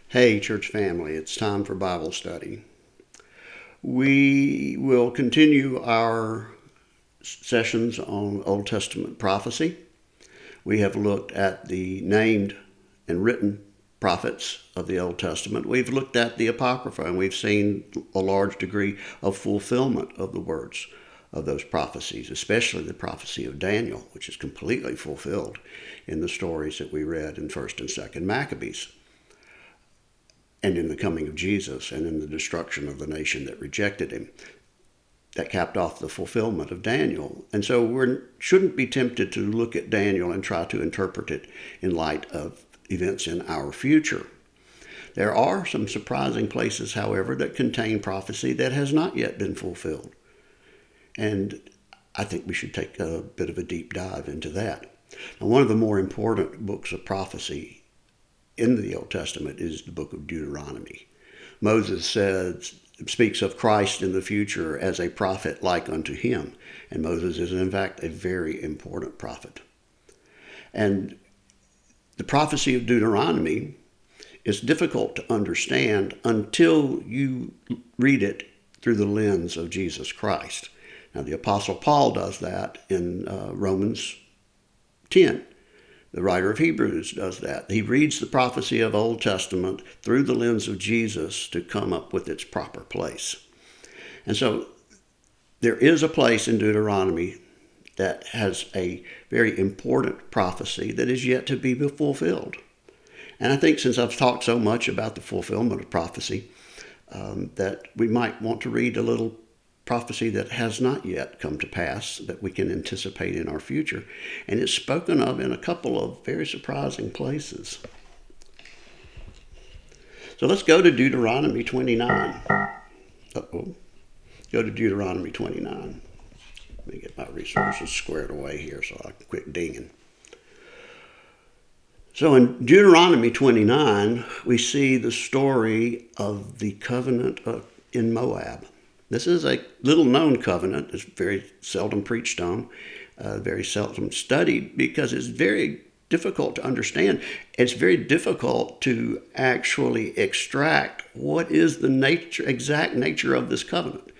Hey, church family, it's time for Bible study. We will continue our sessions on Old Testament prophecy. We have looked at the named and written prophets of the Old Testament. We've looked at the Apocrypha, and we've seen a large degree of fulfillment of the words of those prophecies, especially the prophecy of Daniel, which is completely fulfilled in the stories that we read in 1st and 2nd Maccabees, and in the coming of Jesus, and in the destruction of the nation that rejected him. That capped off the fulfillment of Daniel. And so we shouldn't be tempted to look at Daniel and try to interpret it in light of events in our future. There are some surprising places, however, that contain prophecy that has not yet been fulfilled. And I think we should take a bit of a deep dive into that. Now, one of the more important books of prophecy in the Old Testament is the Book of Deuteronomy. Moses speaks of Christ in the future as a prophet like unto him. And Moses is, in fact, a very important prophet. And the prophecy of Deuteronomy is difficult to understand until you read it through the lens of Jesus Christ. Now, the Apostle Paul does that in Romans 10. The writer of Hebrews does that. He reads the prophecy of Old Testament through the lens of Jesus to come up with its proper place. And so there is a place in Deuteronomy that has a very important prophecy that is yet to be fulfilled. And I think since I've talked so much about the fulfillment of prophecy, that we might want to read a little prophecy that has not yet come to pass that we can anticipate in our future. And it's spoken of in a couple of very surprising places. So let's go to Deuteronomy 29. Go to Deuteronomy 29. Let me get my resources squared away here so I can quit dinging. So in Deuteronomy 29, we see the story of the covenant in Moab. This is a little-known covenant. It's very seldom preached on, very seldom studied, because it's very difficult to understand. It's very difficult to actually extract what is the exact nature of this covenant.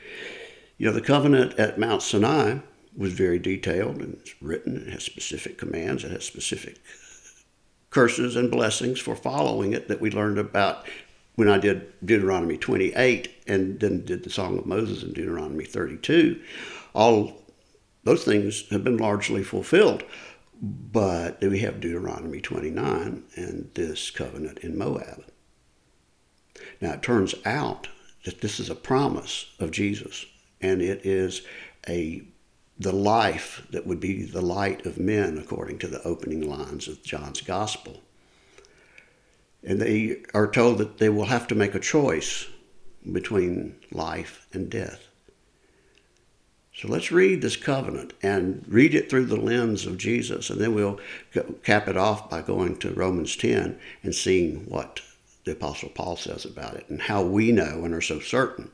You know, the covenant at Mount Sinai was very detailed, and it's written. It has specific commands. It has specific curses and blessings for following it that we learned about when I did Deuteronomy 28 and then did the Song of Moses in Deuteronomy 32. All those things have been largely fulfilled. But we have Deuteronomy 29 and this covenant in Moab. Now, it turns out that this is a promise of Jesus, and it is the life that would be the light of men, according to the opening lines of John's Gospel. And they are told that they will have to make a choice between life and death. So let's read this covenant and read it through the lens of Jesus, and then we'll cap it off by going to Romans 10 and seeing what the Apostle Paul says about it and how we know and are so certain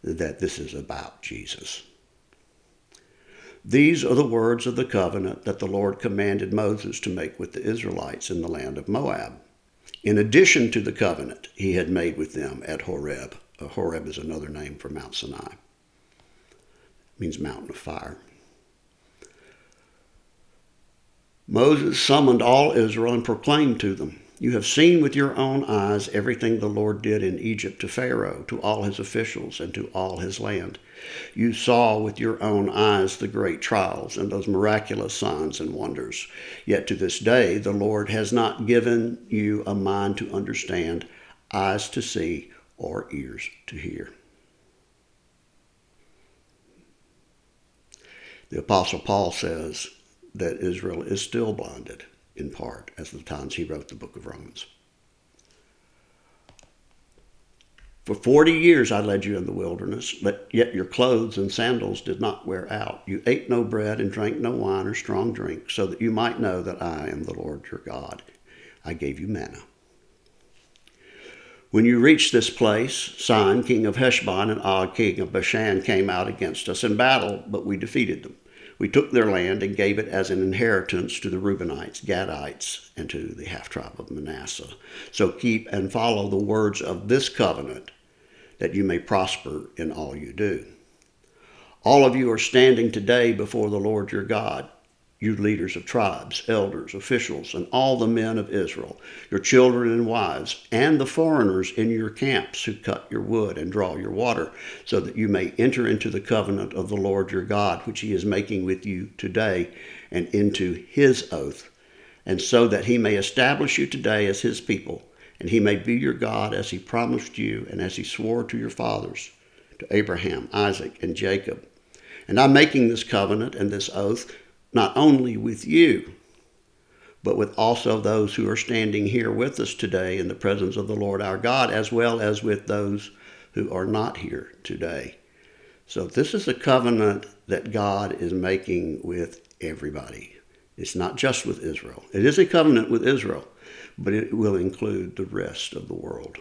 that this is about Jesus. These are the words of the covenant that the Lord commanded Moses to make with the Israelites in the land of Moab, in addition to the covenant he had made with them at Horeb. Horeb is another name for Mount Sinai. It means mountain of fire. Moses summoned all Israel and proclaimed to them, "You have seen with your own eyes everything the Lord did in Egypt to Pharaoh, to all his officials, and to all his land. You saw with your own eyes the great trials and those miraculous signs and wonders. Yet to this day the Lord has not given you a mind to understand, eyes to see, or ears to hear." The Apostle Paul says that Israel is still blinded, in part, as the times he wrote the book of Romans. "For 40 years I led you in the wilderness, but yet your clothes and sandals did not wear out. You ate no bread and drank no wine or strong drink, so that you might know that I am the Lord your God. I gave you manna. When you reached this place, Sihon, king of Heshbon, and Og, king of Bashan, came out against us in battle, but we defeated them. We took their land and gave it as an inheritance to the Reubenites, Gadites, and to the half-tribe of Manasseh. So keep and follow the words of this covenant, that you may prosper in all you do. All of you are standing today before the Lord your God, you leaders of tribes, elders, officials, and all the men of Israel, your children and wives, and the foreigners in your camps who cut your wood and draw your water, so that you may enter into the covenant of the Lord your God, which he is making with you today, and into his oath, and so that he may establish you today as his people, and he may be your God as he promised you and as he swore to your fathers, to Abraham, Isaac, and Jacob. And I'm making this covenant and this oath not only with you, but with also those who are standing here with us today in the presence of the Lord our God, as well as with those who are not here today. So this is a covenant that God is making with everybody. It's not just with Israel. It is a covenant with Israel, but it will include the rest of the world.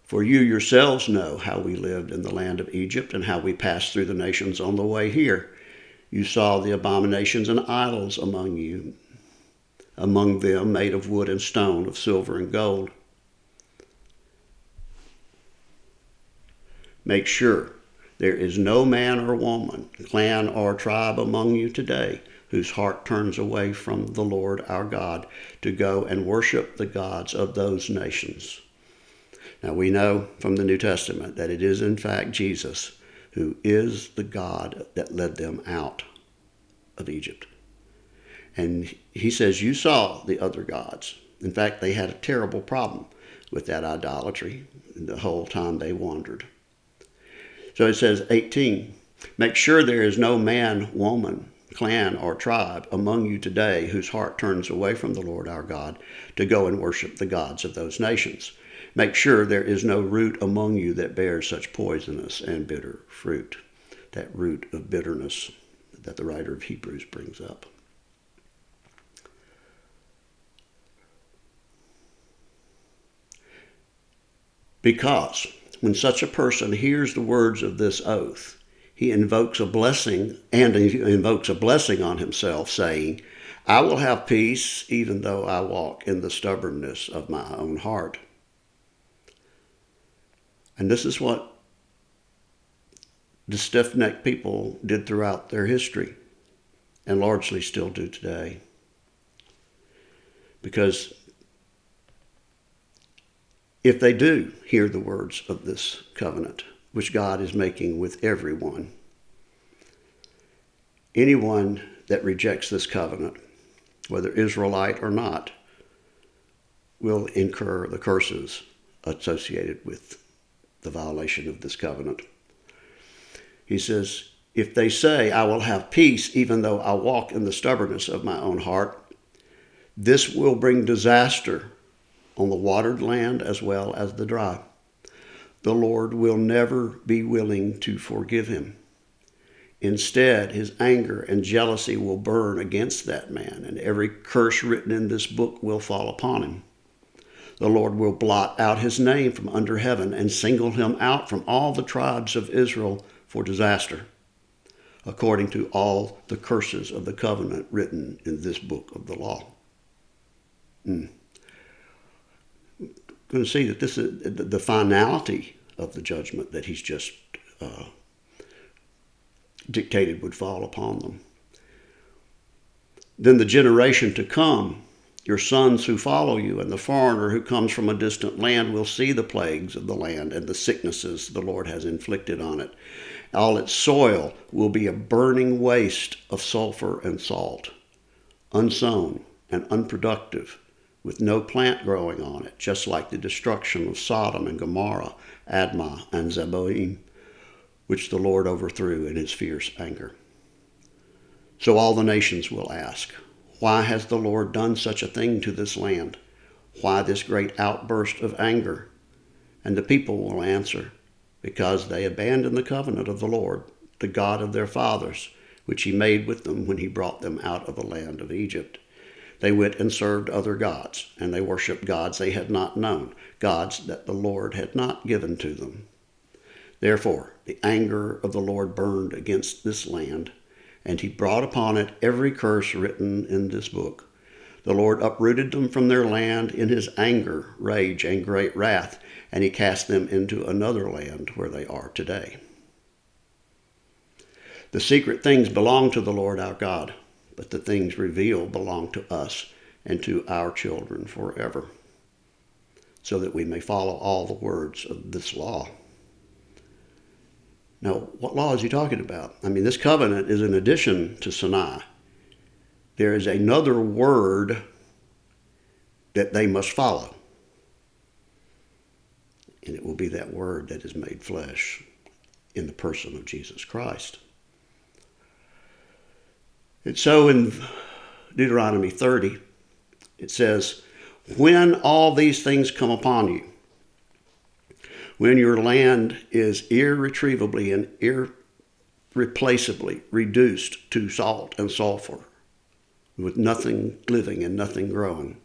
For you yourselves know how we lived in the land of Egypt and how we passed through the nations on the way here. You saw the abominations and idols among you, among them made of wood and stone, of silver and gold. Make sure there is no man or woman, clan or tribe among you today whose heart turns away from the Lord our God to go and worship the gods of those nations. Now we know from the New Testament that it is in fact Jesus who is the God that led them out of Egypt. And he says, you saw the other gods. In fact, they had a terrible problem with that idolatry the whole time they wandered. So it says, 18, make sure there is no man, woman, clan, or tribe among you today whose heart turns away from the Lord our God to go and worship the gods of those nations. Make sure there is no root among you that bears such poisonous and bitter fruit. That root of bitterness that the writer of Hebrews brings up. Because when such a person hears the words of this oath, he invokes a blessing, and he invokes a blessing on himself, saying, I will have peace even though I walk in the stubbornness of my own heart. And this is what the stiff-necked people did throughout their history, and largely still do today. Because if they do hear the words of this covenant, which God is making with everyone, anyone that rejects this covenant, whether Israelite or not, will incur the curses associated with the violation of this covenant. He says, if they say, I will have peace even though I walk in the stubbornness of my own heart, this will bring disaster on the watered land as well as the dry. The Lord will never be willing to forgive him. Instead, his anger and jealousy will burn against that man, and every curse written in this book will fall upon him. The Lord will blot out his name from under heaven and single him out from all the tribes of Israel for disaster, according to all the curses of the covenant written in this book of the law. Going to see that this is the finality of the judgment that he's just dictated would fall upon them. Then the generation to come, your sons who follow you, and the foreigner who comes from a distant land will see the plagues of the land and the sicknesses the Lord has inflicted on it. All its soil will be a burning waste of sulfur and salt, unsown and unproductive, with no plant growing on it, just like the destruction of Sodom and Gomorrah, Admah and Zeboim, which the Lord overthrew in his fierce anger. So all the nations will ask, why has the Lord done such a thing to this land? Why this great outburst of anger? And the people will answer, because they abandoned the covenant of the Lord, the God of their fathers, which he made with them when he brought them out of the land of Egypt. They went and served other gods, and they worshipped gods they had not known, gods that the Lord had not given to them. Therefore, the anger of the Lord burned against this land, and he brought upon it every curse written in this book. The Lord uprooted them from their land in his anger, rage, and great wrath, and he cast them into another land where they are today. The secret things belong to the Lord our God, but the things revealed belong to us and to our children forever, so that we may follow all the words of this law. Now, what law is he talking about? I mean, this covenant is in addition to Sinai. There is another word that they must follow. And it will be that word that is made flesh in the person of Jesus Christ. It's so in Deuteronomy 30, it says, when all these things come upon you, when your land is irretrievably and irreplaceably reduced to salt and sulfur, with nothing living and nothing growing.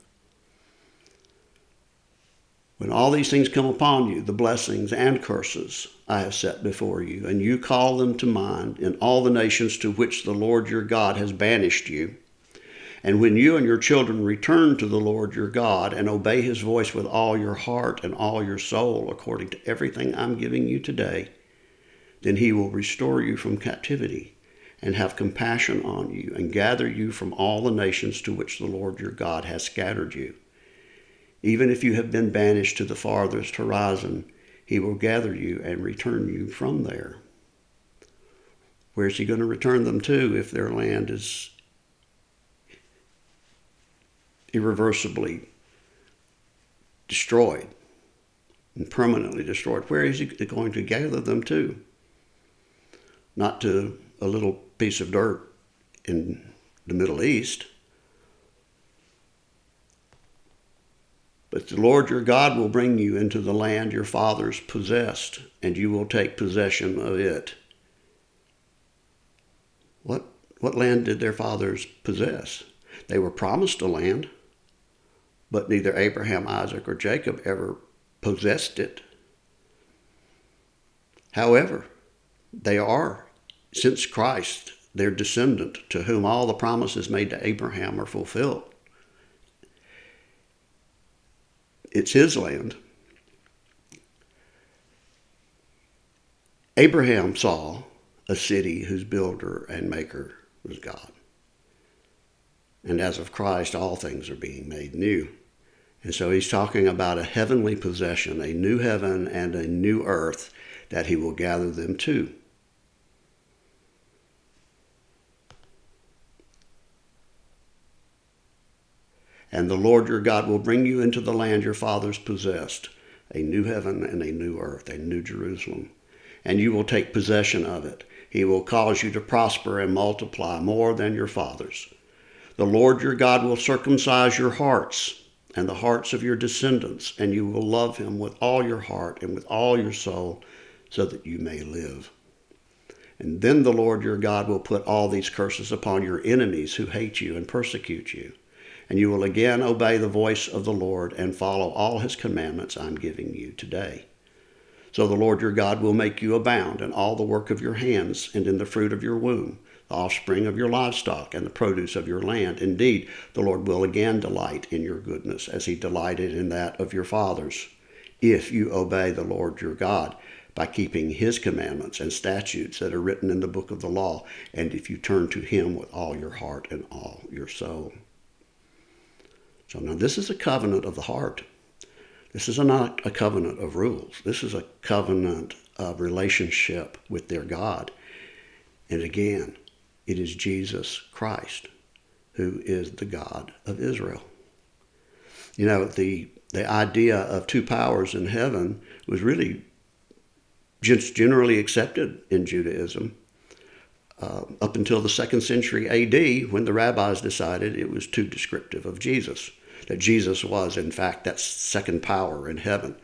When all these things come upon you, the blessings and curses I have set before you, and you call them to mind in all the nations to which the Lord your God has banished you, and when you and your children return to the Lord your God and obey his voice with all your heart and all your soul, according to everything I'm giving you today, then he will restore you from captivity and have compassion on you and gather you from all the nations to which the Lord your God has scattered you. Even if you have been banished to the farthest horizon, he will gather you and return you from there. Where's he going to return them to if their land is irreversibly destroyed and permanently destroyed? Where is he going to gather them to? Not to a little piece of dirt in the Middle East. But the Lord your God will bring you into the land your fathers possessed, and you will take possession of it. What land did their fathers possess? They were promised a land, but neither Abraham, Isaac, or Jacob ever possessed it. However, they are, since Christ, their descendant, to whom all the promises made to Abraham are fulfilled. It's his land. Abraham saw a city whose builder and maker was God. And as of Christ, all things are being made new. And so he's talking about a heavenly possession, a new heaven and a new earth that he will gather them to. And the Lord your God will bring you into the land your fathers possessed, a new heaven and a new earth, a new Jerusalem. And you will take possession of it. He will cause you to prosper and multiply more than your fathers. The Lord your God will circumcise your hearts and the hearts of your descendants, and you will love him with all your heart and with all your soul, so that you may live. And then the Lord your God will put all these curses upon your enemies who hate you and persecute you. And you will again obey the voice of the Lord and follow all his commandments I'm giving you today. So the Lord your God will make you abound in all the work of your hands and in the fruit of your womb, the offspring of your livestock and the produce of your land. Indeed, the Lord will again delight in your goodness as he delighted in that of your fathers, if you obey the Lord your God by keeping his commandments and statutes that are written in the book of the law, and if you turn to him with all your heart and all your soul. So now this is a covenant of the heart. This is not a covenant of rules. This is a covenant of relationship with their God. And again, it is Jesus Christ who is the God of Israel. You know, the idea of two powers in heaven was really just generally accepted in Judaism up until the 2nd century AD, when the rabbis decided it was too descriptive of Jesus, that Jesus was, in fact, that second power in heaven.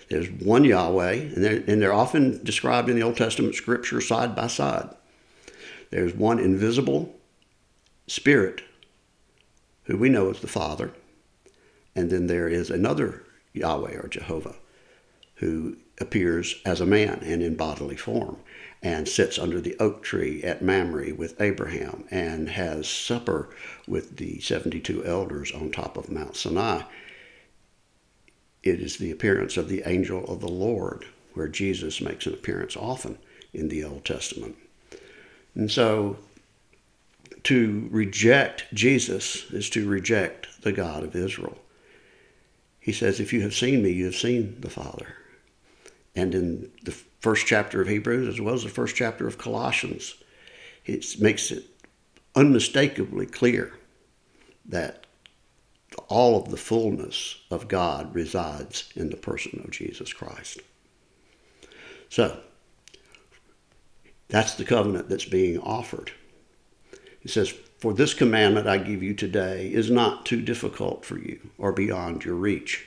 There's one Yahweh, and they're often described in the Old Testament scripture side by side. There's one invisible spirit, who we know as the Father, and then there is another Yahweh or Jehovah, who appears as a man and in bodily form, and sits under the oak tree at Mamre with Abraham, and has supper with the 72 elders on top of Mount Sinai. It is the appearance of the angel of the Lord, where Jesus makes an appearance often in the Old Testament. And so to reject Jesus is to reject the God of Israel. He says, if you have seen me, you have seen the Father. And in the first chapter of Hebrews, as well as the first chapter of Colossians, it makes it unmistakably clear that all of the fullness of God resides in the person of Jesus Christ. So, that's the covenant that's being offered. It says, for this commandment I give you today is not too difficult for you or beyond your reach.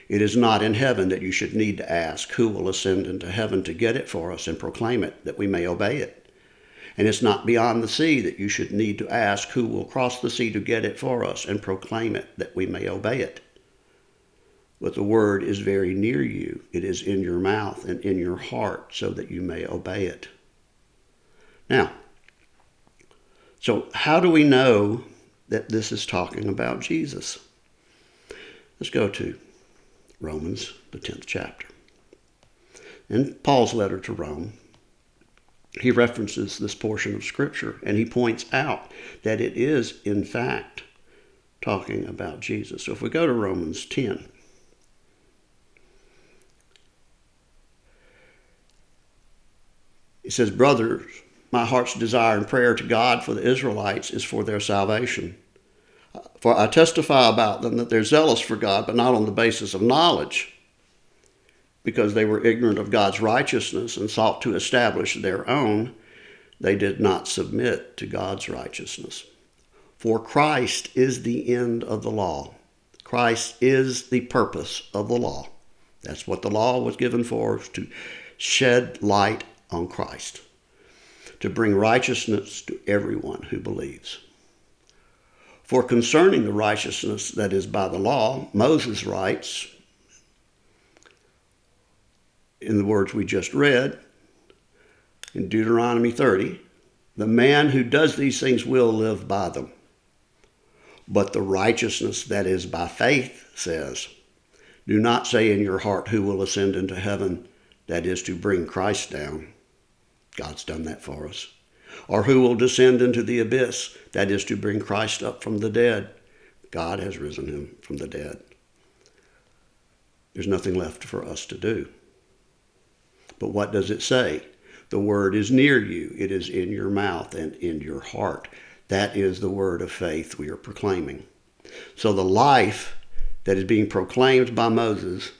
It is not in heaven that you should need to ask, who will ascend into heaven to get it for us and proclaim it, that we may obey it? And it's not beyond the sea that you should need to ask, who will cross the sea to get it for us and proclaim it, that we may obey it? But the word is very near you. It is in your mouth and in your heart, so that you may obey it. Now, so how do we know that this is talking about Jesus? Let's go to Romans, the 10th chapter. In Paul's letter to Rome, he references this portion of Scripture, and he points out that it is, in fact, talking about Jesus. So if we go to Romans 10, it says, brothers, my heart's desire and prayer to God for the Israelites is for their salvation. For I testify about them that they're zealous for God, but not on the basis of knowledge, because they were ignorant of God's righteousness and sought to establish their own. They did not submit to God's righteousness. For Christ is the end of the law. Christ is the purpose of the law. That's what the law was given for, to shed light on Christ, to bring righteousness to everyone who believes. For concerning the righteousness that is by the law, Moses writes, in the words we just read, in Deuteronomy 30, the man who does these things will live by them. But the righteousness that is by faith says, do not say in your heart, who will ascend into heaven, that is to bring Christ down. God's done that for us. Or who will descend into the abyss, that is to bring Christ up from the dead. God has risen him from the dead. There's nothing left for us to do. But what does it say? The word is near you. It is in your mouth and in your heart. That is the word of faith we are proclaiming. So the life that is being proclaimed by Moses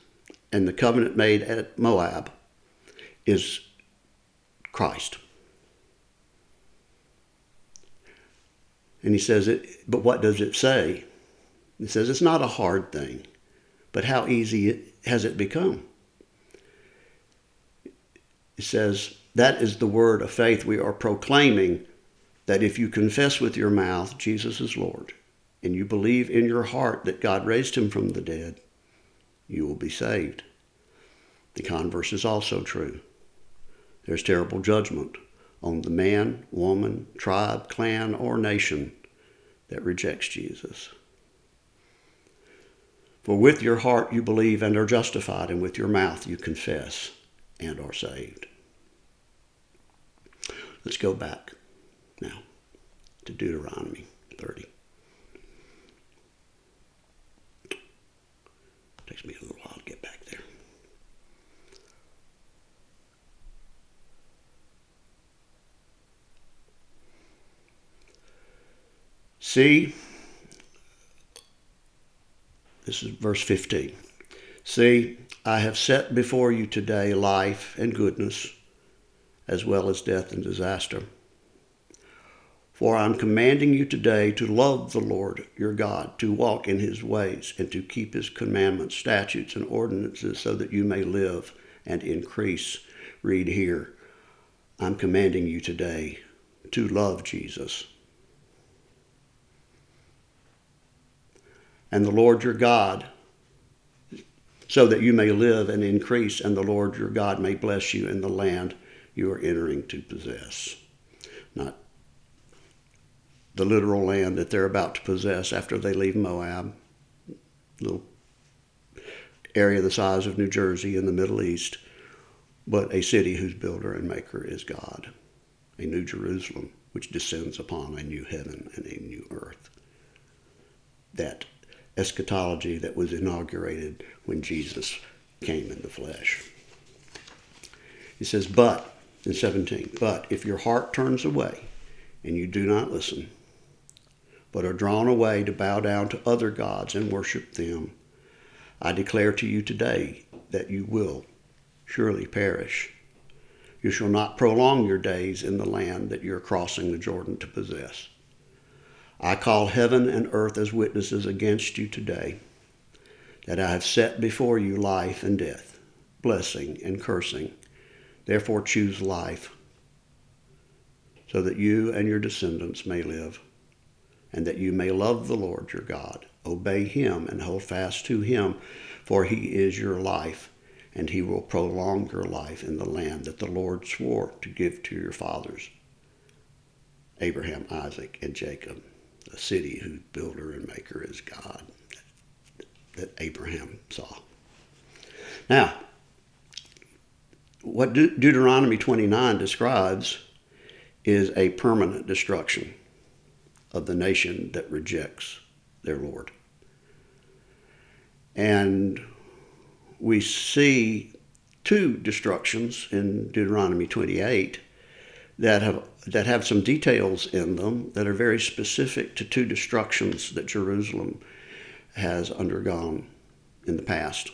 and the covenant made at Moab is Christ. And he says it, but what does it say? It says it's not a hard thing, but how easy has it become? It says that is the word of faith we are proclaiming, that if you confess with your mouth Jesus is Lord, and you believe in your heart that God raised him from the dead, you will be saved. The converse is also true. There's terrible judgment on the man, woman, tribe, clan, or nation that rejects Jesus. For with your heart you believe and are justified, and with your mouth you confess and are saved. Let's go back now to Deuteronomy 30. Takes me a little while to get back there. See, this is verse 15. See, I have set before you today life and goodness, as well as death and disaster. For I am commanding you today to love the Lord your God, to walk in his ways, and to keep his commandments, statutes, and ordinances, so that you may live and increase. Read here, I'm commanding you today to love Jesus. And the Lord your God. so that you may live and increase, and the Lord your God may bless you in the land you are entering to possess. Not the literal land that they're about to possess after they leave Moab, little area the size of New Jersey in the Middle East, but a city whose builder and maker is God, a new Jerusalem which descends upon a new heaven and a new earth. That eschatology that was inaugurated when Jesus came in the flesh. He says, but, in 17, but if your heart turns away and you do not listen, but are drawn away to bow down to other gods and worship them, I declare to you today that you will surely perish. You shall not prolong your days in the land that you are crossing the Jordan to possess. I call heaven and earth as witnesses against you today, that I have set before you life and death, blessing and cursing. Therefore choose life, so that you and your descendants may live, and that you may love the Lord your God. Obey him and hold fast to him, for he is your life, and he will prolong your life in the land that the Lord swore to give to your fathers, Abraham, Isaac, and Jacob, a city whose builder and maker is God, that Abraham saw. Now, what Deuteronomy 29 describes is a permanent destruction of the nation that rejects their Lord. And we see two destructions in Deuteronomy 28 that have some details in them that are very specific to two destructions that Jerusalem has undergone in the past.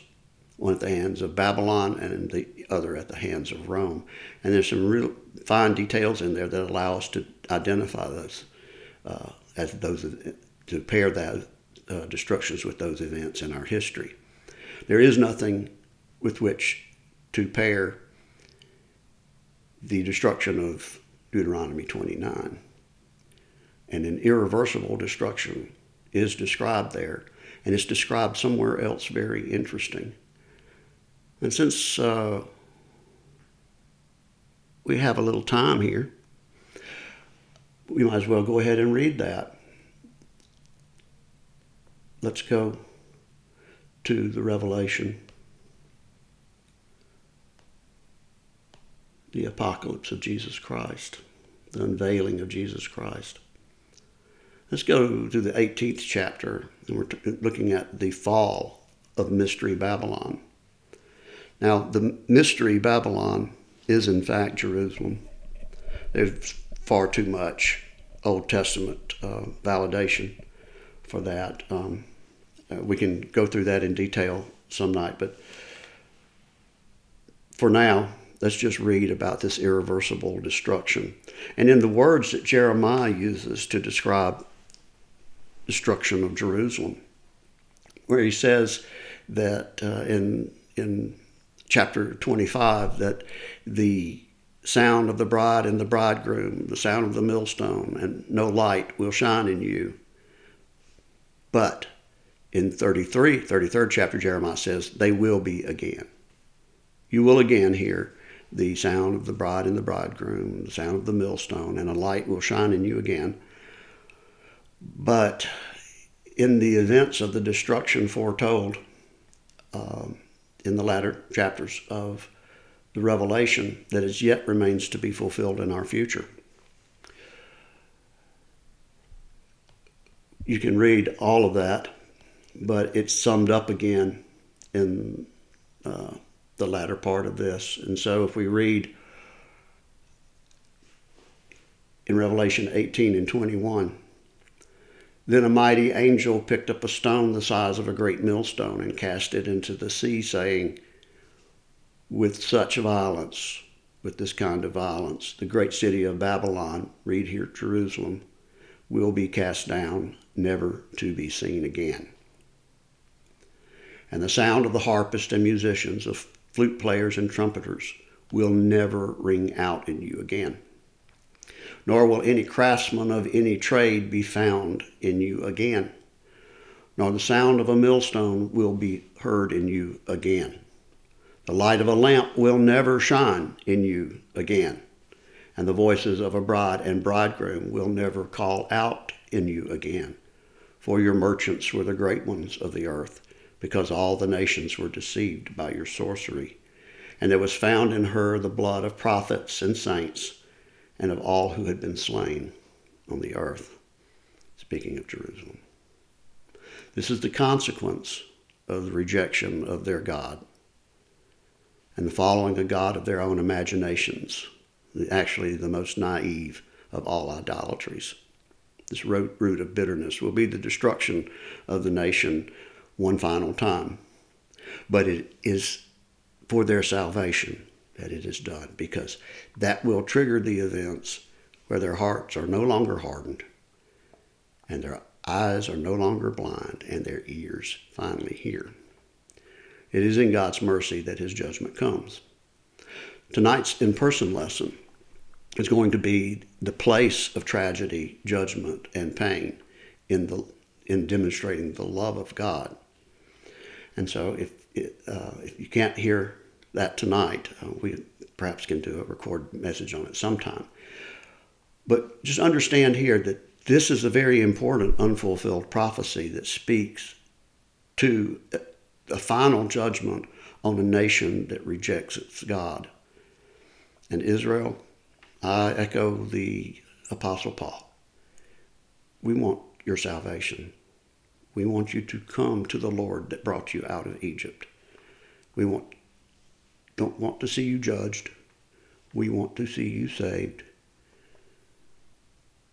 One at the hands of Babylon and the other at the hands of Rome. And there's some real fine details in there that allow us to identify those as those, to pair that destructions with those events in our history. There is nothing with which to pair the destruction of Deuteronomy 29. And an irreversible destruction is described there, and it's described somewhere else very interesting. And since we have a little time here, we might as well go ahead and read that. Let's go to the Revelation, the apocalypse of Jesus Christ, the unveiling of Jesus Christ. Let's go to the 18th chapter, and we're looking at the fall of Mystery Babylon. Now, the Mystery Babylon is in fact Jerusalem. There's far too much Old Testament validation for that. We can go through that in detail some night, but for now, let's just read about this irreversible destruction. And in the words that Jeremiah uses to describe destruction of Jerusalem, where he says that in chapter 25, that the sound of the bride and the bridegroom, the sound of the millstone, and no light will shine in you. But in 33rd chapter, Jeremiah says, they will be again. You will again hear the sound of the bride and the bridegroom, the sound of the millstone, and a light will shine in you again. But in the events of the destruction foretold in the latter chapters of the Revelation that is yet remains to be fulfilled in our future, you can read all of that, but it's summed up again in the latter part of this. And so if we read in Revelation 18 and 21, then a mighty angel picked up a stone the size of a great millstone and cast it into the sea, saying, with such violence, with this kind of violence, the great city of Babylon, read here Jerusalem, will be cast down, never to be seen again. And the sound of the harpists and musicians, of flute players and trumpeters, will never ring out in you again. Nor will any craftsman of any trade be found in you again. nor the sound of a millstone will be heard in you again. The light of a lamp will never shine in you again, and the voices of a bride and bridegroom will never call out in you again. For your merchants were the great ones of the earth, because all the nations were deceived by your sorcery. And there was found in her the blood of prophets and saints, and of all who had been slain on the earth. Speaking of Jerusalem. This is the consequence of the rejection of their God and the following a God of their own imaginations, actually the most naive of all idolatries. This root of bitterness will be the destruction of the nation one final time. But it is for their salvation that it is done, because that will trigger the events where their hearts are no longer hardened and their eyes are no longer blind and their ears finally hear. It is in God's mercy that his judgment comes. Tonight's in-person lesson is going to be the place of tragedy, judgment, and pain in demonstrating the love of God. And so if you can't hear that tonight, we perhaps can do a recorded message on it sometime. But just understand here that this is a very important unfulfilled prophecy that speaks to a final judgment on a nation that rejects its God. And Israel, I echo the Apostle Paul. We want your salvation. We want you to come to the Lord that brought you out of Egypt. We don't want to see you judged. We want to see you saved.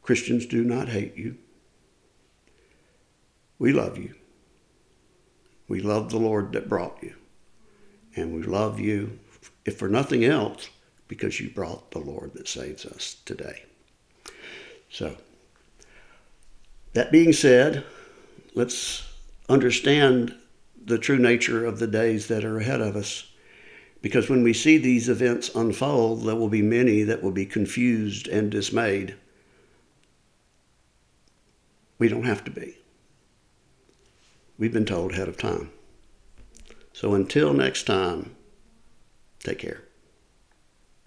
Christians do not hate you. We love you. We love the Lord that brought you. And we love you, if for nothing else, because you brought the Lord that saves us today. So, that being said, let's understand the true nature of the days that are ahead of us. Because when we see these events unfold, there will be many that will be confused and dismayed. We don't have to be. We've been told ahead of time. So until next time, take care.